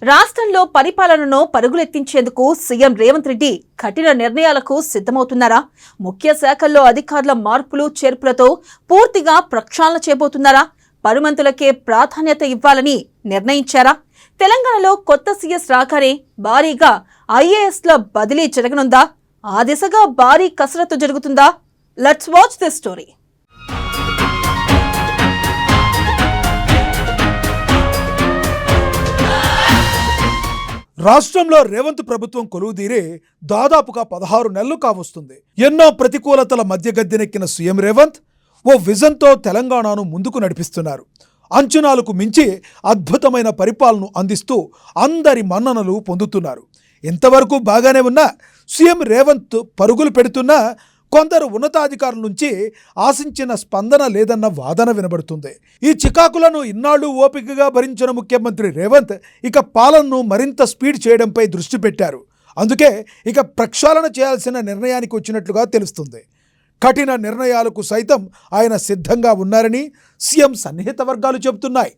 రాష్ట్రంలో పరిపాలనను పరుగులెత్తించేందుకు సీఎం రేవంత్ రెడ్డి కఠిన నిర్ణయాలకు సిద్ధమవుతున్నారా? ముఖ్య శాఖల్లో అధికారుల మార్పులు చేర్పులతో పూర్తిగా ప్రక్షాళన చేయబోతున్నారా? పరుమంతులకే ప్రాధాన్యత ఇవ్వాలని నిర్ణయించారా? తెలంగాణలో కొత్త సీఎస్ రాగానే భారీగా ఐఏఎస్ల బదిలీ జరగనుందా? ఆ దిశగా భారీ కసరత్తు జరుగుతుందా? Let's watch this story. రాష్ట్రంలో రేవంత్ ప్రభుత్వం కొలువుదీరే దాదాపుగా 16 నెలలు కావస్తుంది. ఎన్నో ప్రతికూలతల మధ్య గద్దెనెక్కిన సీఎం రేవంత్ ఓ విజన్తో తెలంగాణను ముందుకు నడిపిస్తున్నారు. అంచనాలకు మించి అద్భుతమైన పరిపాలన అందిస్తూ అందరి మన్ననలు పొందుతున్నారు. ఇంతవరకు బాగానే ఉన్న సీఎం రేవంత్ పరుగులు పెడుతున్నా కొందరు ఉన్నతాధికారుల నుంచి ఆశించిన స్పందన లేదన్న వాదన వినబడుతుంది. ఈ చికాకులను ఇన్నాళ్లు ఓపికగా భరించిన ముఖ్యమంత్రి రేవంత్ ఇక పాలనను మరింత స్పీడ్ చేయడంపై దృష్టి పెట్టారు. అందుకే ఇక ప్రక్షాళన చేయాల్సిన నిర్ణయానికి వచ్చినట్లుగా తెలుస్తుంది. కఠిన నిర్ణయాలకు సైతం ఆయన సిద్ధంగా ఉన్నారని సీఎం సన్నిహిత వర్గాలు చెబుతున్నాయి.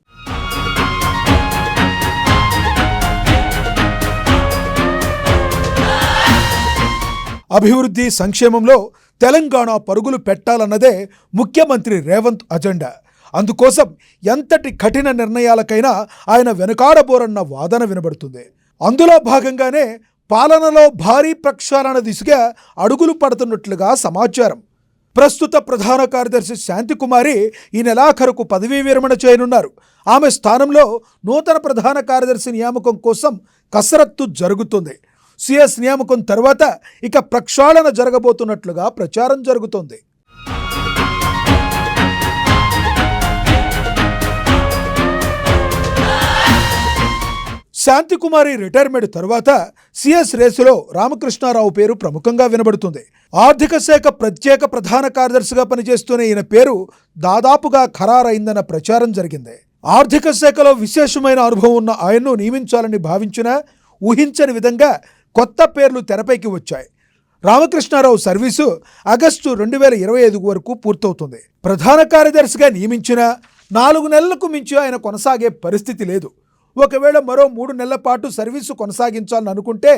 అభివృద్ధి సంక్షేమంలో తెలంగాణ పరుగులు పెట్టాలన్నదే ముఖ్యమంత్రి రేవంత్ అజెండా. అందుకోసం ఎంతటి కఠిన నిర్ణయాలకైనా ఆయన వెనుకాడబోరన్న వాదన వినబడుతుంది. అందులో భాగంగానే పాలనలో భారీ ప్రక్షాళన దిశగా అడుగులు పడుతున్నట్లుగా సమాచారం. ప్రస్తుత ప్రధాన కార్యదర్శి శాంతికుమారి ఈ నెలాఖరుకు పదవీ విరమణ చేయనున్నారు. ఆమె స్థానంలో నూతన ప్రధాన కార్యదర్శి నియామకం కోసం కసరత్తు జరుగుతుంది. సీఎస్ నియామకం తర్వాత ఇక ప్రక్షాళన జరగబోతున్నట్లుగా ప్రచారం జరుగుతోంది. శాంతికుమారి రిటైర్మెంట్ తర్వాత సీఎస్ రేసులో రామకృష్ణారావు పేరు ప్రముఖంగా వినబడుతుంది. ఆర్థిక శాఖ ప్రత్యేక ప్రధాన కార్యదర్శిగా పనిచేస్తున్న ఈయన పేరు దాదాపుగా ఖరారైందన్న ప్రచారం జరిగింది. ఆర్థిక శాఖలో విశేషమైన అనుభవం ఉన్న ఆయన్ను నియమించాలని భావించినా ఊహించని విధంగా కొత్త పేర్లు తెరపైకి వచ్చాయి. రామకృష్ణారావు సర్వీసు ఆగస్టు 2025 వరకు పూర్తవుతుంది. ప్రధాన కార్యదర్శిగా నియమించిన 4 నెలలకు మించి ఆయన కొనసాగే పరిస్థితి లేదు. ఒకవేళ మరో 3 నెలల పాటు సర్వీసు కొనసాగించాలని అనుకుంటే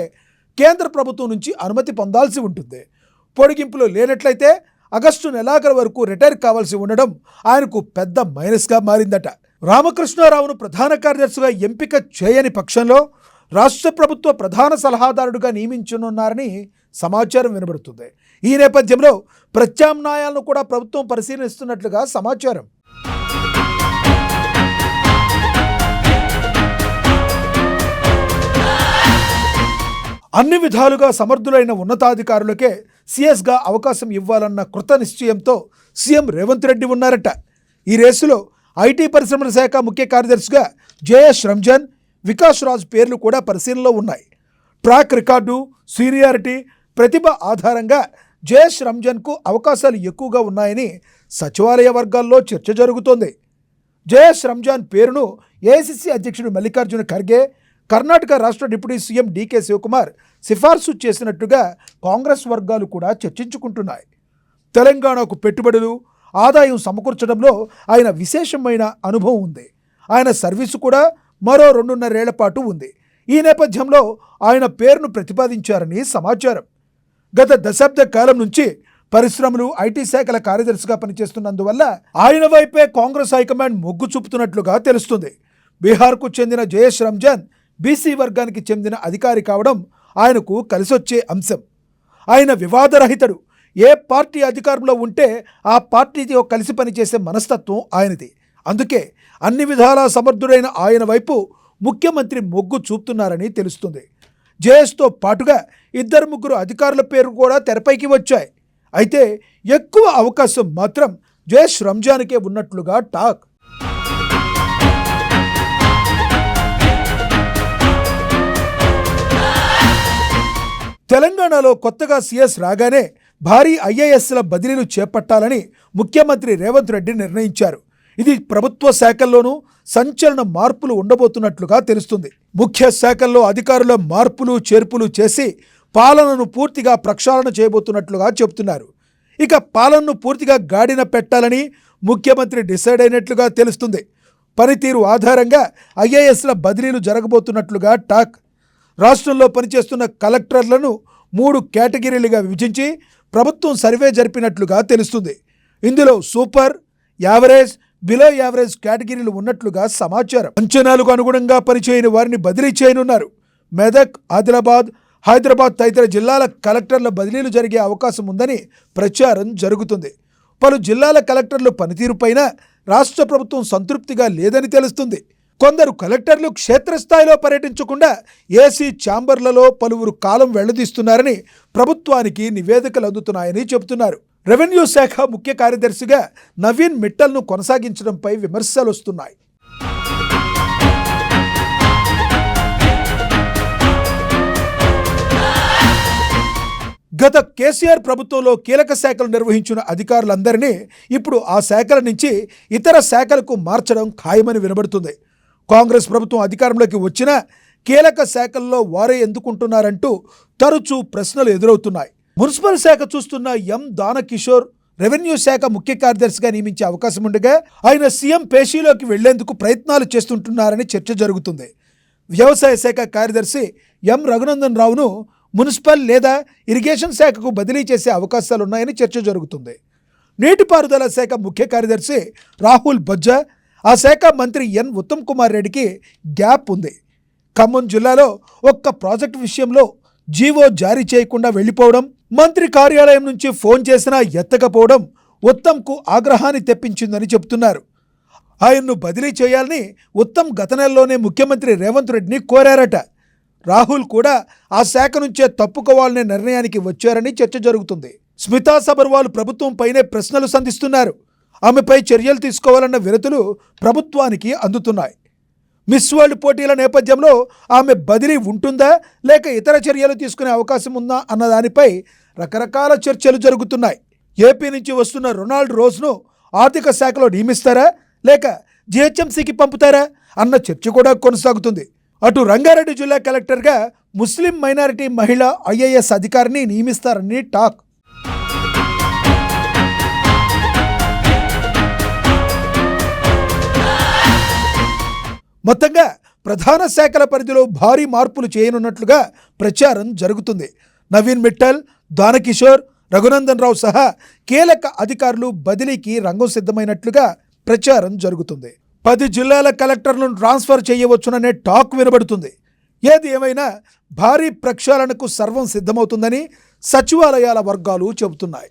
కేంద్ర ప్రభుత్వం నుంచి అనుమతి పొందాల్సి ఉంటుంది. పొడిగింపులు లేనట్లయితే ఆగస్టు నెలాఖరు వరకు రిటైర్ కావాల్సి ఉండడం ఆయనకు పెద్ద మైనస్గా మారిందట. రామకృష్ణారావును ప్రధాన కార్యదర్శిగా ఎంపిక చేయని పక్షంలో రాష్ట్ర ప్రభుత్వ ప్రధాన సలహాదారుడుగా నియమించనున్నారని సమాచారం వినబడుతుంది. ఈ నేపథ్యంలో ప్రత్యామ్నాయాలను కూడా ప్రభుత్వం పరిశీలిస్తున్నట్లుగా సమాచారం. అన్ని విధాలుగా సమర్థులైన ఉన్నతాధికారులకే సీఎస్గా అవకాశం ఇవ్వాలన్న కృత నిశ్చయంతో సీఎం రేవంత్ రెడ్డి ఉన్నారట. ఈ రేసులో ఐటీ పరిశ్రమల శాఖ ముఖ్య కార్యదర్శిగా జేఎస్ రంజన్, వికాస్ రాజ్ పేర్లు కూడా పరిశీలనలో ఉన్నాయి. ట్రాక్ రికార్డు, సీనియారిటీ, ప్రతిభ ఆధారంగా జేఎస్ రంజన్కు అవకాశాలు ఎక్కువగా ఉన్నాయని సచివాలయ వర్గాల్లో చర్చ జరుగుతోంది. జేఎస్ రంజాన్ పేరును ఏఐసీసీ అధ్యక్షుడు మల్లికార్జున ఖర్గే, కర్ణాటక రాష్ట్ర డిప్యూటీ సీఎం డీకే శివకుమార్ సిఫార్సు చేసినట్టుగా కాంగ్రెస్ వర్గాలు కూడా చర్చించుకుంటున్నాయి. తెలంగాణకు పెట్టుబడులు, ఆదాయం సమకూర్చడంలో ఆయన విశేషమైన అనుభవం ఉంది. ఆయన సర్వీసు కూడా మరో 2.5 ఏళ్ల పాటు ఉంది. ఈ నేపథ్యంలో ఆయన పేరును ప్రతిపాదించారని సమాచారం. గత దశాబ్ద కాలం నుంచి పరిశ్రమలు, ఐటీ శాఖల కార్యదర్శిగా పనిచేస్తున్నందువల్ల ఆయన వైపే కాంగ్రెస్ హైకమాండ్ మొగ్గు చూపుతున్నట్లుగా తెలుస్తుంది. బీహార్కు చెందిన జయేష్ రంజాన్ బీసీ వర్గానికి చెందిన అధికారి కావడం ఆయనకు కలిసొచ్చే అంశం. ఆయన వివాదరహితుడు. ఏ పార్టీ అధికారంలో ఉంటే ఆ పార్టీతో కలిసి పనిచేసే మనస్తత్వం ఆయనది. అందుకే అన్ని విధాలా సమర్థుడైన ఆయన వైపు ముఖ్యమంత్రి మొగ్గు చూపుతున్నారని తెలుస్తుంది. జేఎస్తో పాటుగా 2-3 అధికారుల పేరు కూడా తెరపైకి వచ్చాయి. అయితే ఎక్కువ అవకాశం మాత్రం జయేష్ రంజాన్కే ఉన్నట్లుగా టాక్. తెలంగాణలో కొత్తగా సీఎస్ రాగానే భారీ ఐఏఎస్ల బదిలీలు చేపట్టాలని ముఖ్యమంత్రి రేవంత్ రెడ్డి నిర్ణయించారు. ఇది ప్రభుత్వ శాఖల్లోనూ సంచలన మార్పులు ఉండబోతున్నట్లుగా తెలుస్తుంది. ముఖ్య శాఖల్లో అధికారుల మార్పులు చేర్పులు చేసి పాలనను పూర్తిగా ప్రక్షాళన చేయబోతున్నట్లుగా చెబుతున్నారు. ఇక పాలనను పూర్తిగా గాడిన పెట్టాలని ముఖ్యమంత్రి డిసైడ్ అయినట్లుగా తెలుస్తుంది. పనితీరు ఆధారంగా ఐఏఎస్ల బదిలీలు జరగబోతున్నట్లుగా టాక్. రాష్ట్రంలో పనిచేస్తున్న కలెక్టర్లను 3 కేటగిరీలుగా విభజించి ప్రభుత్వం సర్వే జరిపినట్లుగా తెలుస్తుంది. ఇందులో సూపర్, యావరేజ్, బిలో యావరేజ్ కేటగిరీలు ఉన్నట్లుగా సమాచారం. అంచనాలకు అనుగుణంగా పనిచేయని వారిని బదిలీ చేయనున్నారు. మెదక్, ఆదిలాబాద్, హైదరాబాద్ తదితర జిల్లాల కలెక్టర్ల బదిలీలు జరిగే అవకాశం ఉందని ప్రచారం జరుగుతుంది. పలు జిల్లాల కలెక్టర్ల పనితీరుపైన రాష్ట్ర ప్రభుత్వం సంతృప్తిగా లేదని తెలుస్తుంది. కొందరు కలెక్టర్లు క్షేత్రస్థాయిలో పర్యటించకుండా ఏసీ ఛాంబర్లలో పలువురు కాలం వెళ్లదీస్తున్నారని ప్రభుత్వానికి నివేదికలు అందుతున్నాయని చెబుతున్నారు. రెవెన్యూ శాఖ ముఖ్య కార్యదర్శిగా నవీన్ మిట్టల్ను కొనసాగించడంపై విమర్శలు వస్తున్నాయి. గత కేసీఆర్ ప్రభుత్వంలో కీలక శాఖలు నిర్వహించిన అధికారులందరినీ ఇప్పుడు ఆ శాఖల నుంచి ఇతర శాఖలకు మార్చడం ఖాయమని వినబడుతుంది. కాంగ్రెస్ ప్రభుత్వం అధికారంలోకి వచ్చినా కీలక శాఖల్లో వారే ఎందుకుంటున్నారంటూ తరచూ ప్రశ్నలు ఎదురవుతున్నాయి. మున్సిపల్ శాఖ చూస్తున్న ఎం దానకిషోర్ రెవెన్యూ శాఖ ముఖ్య కార్యదర్శిగా నియమించే అవకాశం ఉండగా ఆయన సీఎం పేషీలోకి వెళ్లేందుకు ప్రయత్నాలు చేస్తుంటున్నారని చర్చ జరుగుతుంది. వ్యవసాయ శాఖ కార్యదర్శి ఎం రఘునందన్ రావును మున్సిపల్ లేదా ఇరిగేషన్ శాఖకు బదిలీ చేసే అవకాశాలున్నాయని చర్చ జరుగుతుంది. నీటిపారుదల శాఖ ముఖ్య కార్యదర్శి రాహుల్ బజ్జా, ఆ శాఖ మంత్రి ఎన్ ఉత్తమ్ కుమార్ రెడ్డికి గ్యాప్ ఉంది. ఖమ్మం జిల్లాలో ఒక్క ప్రాజెక్టు విషయంలో జీవో జారీ చేయకుండా వెళ్లిపోవడం, మంత్రి కార్యాలయం నుంచి ఫోన్ చేసినా ఎత్తకపోవడం ఉత్తమ్కు ఆగ్రహాన్ని తెప్పించిందని చెబుతున్నారు. ఆయన్ను బదిలీ చేయాలని ఉత్తమ్ గత నెలలోనే ముఖ్యమంత్రి రేవంత్ రెడ్డిని కోరారట. రాహుల్ కూడా ఆ శాఖ నుంచే తప్పుకోవాలనే నిర్ణయానికి వచ్చారని చర్చ జరుగుతుంది. స్మితా సబర్వాల్ ప్రభుత్వంపైనే ప్రశ్నలు సంధిస్తున్నారు. ఆమెపై చర్యలు తీసుకోవాలన్న వినతులు ప్రభుత్వానికి అందుతున్నాయి. మిస్ వరల్డ్ పోటీల నేపథ్యంలో ఆమె బదిలీ ఉంటుందా లేక ఇతర చర్యలు తీసుకునే అవకాశం ఉందా అన్న దానిపై రకరకాల చర్చలు జరుగుతున్నాయి. ఏపీ నుంచి వస్తున్న రొనాల్డ్ రోజ్ను ఆర్థిక శాఖలో నియమిస్తారా లేక జీహెచ్ఎంసీకి పంపుతారా అన్న చర్చ కూడా కొనసాగుతుంది. అటు రంగారెడ్డి జిల్లా కలెక్టర్గా ముస్లిం మైనారిటీ మహిళ ఐఏఎస్ అధికారిని నియమిస్తారని టాక్. మొత్తంగా ప్రధాన శాఖల పరిధిలో భారీ మార్పులు చేయనున్నట్లుగా ప్రచారం జరుగుతుంది. నవీన్ మిట్టల్, దానకిషోర్, రఘునందన్ రావు సహా కీలక అధికారులు బదిలీకి రంగం సిద్ధమైనట్లుగా ప్రచారం జరుగుతుంది. 10 జిల్లాల కలెక్టర్లను ట్రాన్స్ఫర్ చేయవచ్చుననే టాక్ వినబడుతుంది. ఏది ఏమైనా భారీ ప్రక్షాళనకు సర్వం సిద్ధమవుతుందని సచివాలయాల వర్గాలు చెబుతున్నాయి.